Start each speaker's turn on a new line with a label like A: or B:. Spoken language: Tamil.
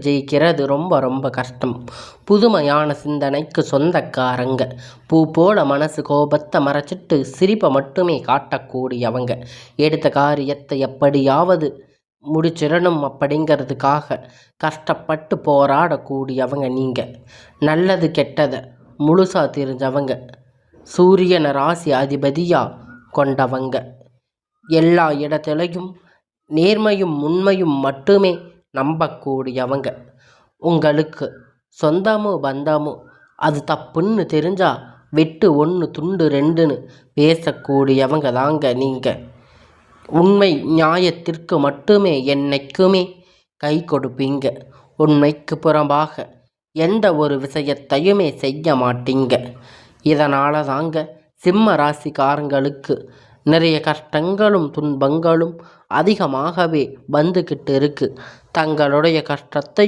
A: ஜெயிக்கிறது ரொம்ப ரொம்ப கஷ்டம். புதுமையான சிந்தனைக்கு சொந்தக்காரங்க. பூ போல மனசு கோபத்தை மறைச்சிட்டு சிரிப்பை மட்டுமே காட்டக்கூடியவங்க. எடுத்த காரியத்தை எப்படியாவது முடிச்சிடணும் அப்படிங்கிறதுக்காக கஷ்டப்பட்டு போராடக்கூடியவங்க நீங்க. நல்லது கெட்டதை முழுசா தெரிஞ்சவங்க. சூரியனை ராசி அதிபதியா கொண்டவங்க. எல்லா இடத்திலையும் நேர்மையும் உண்மையும் மட்டுமே நம்பக்கூடியவங்க. உங்களுக்கு சொந்தமோ பந்தமோ அது தப்புன்னு தெரிஞ்சா வெட்டு 1 துண்டு 2ன்னு பேசக்கூடியவங்க தாங்க நீங்க. உண்மை நியாயத்திற்கு மட்டுமே என்னைக்குமே கை கொடுப்பீங்க. உண்மைக்கு புறம்பாக எந்த ஒரு விஷயத்தையுமே செய்ய மாட்டீங்க. இதனால தாங்க சிம்ம ராசிக்காரங்களுக்கு நிறைய கஷ்டங்களும் துன்பங்களும் அதிகமாகவே வந்துக்கிட்டு இருக்கு. தங்களுடைய கஷ்டத்தையும்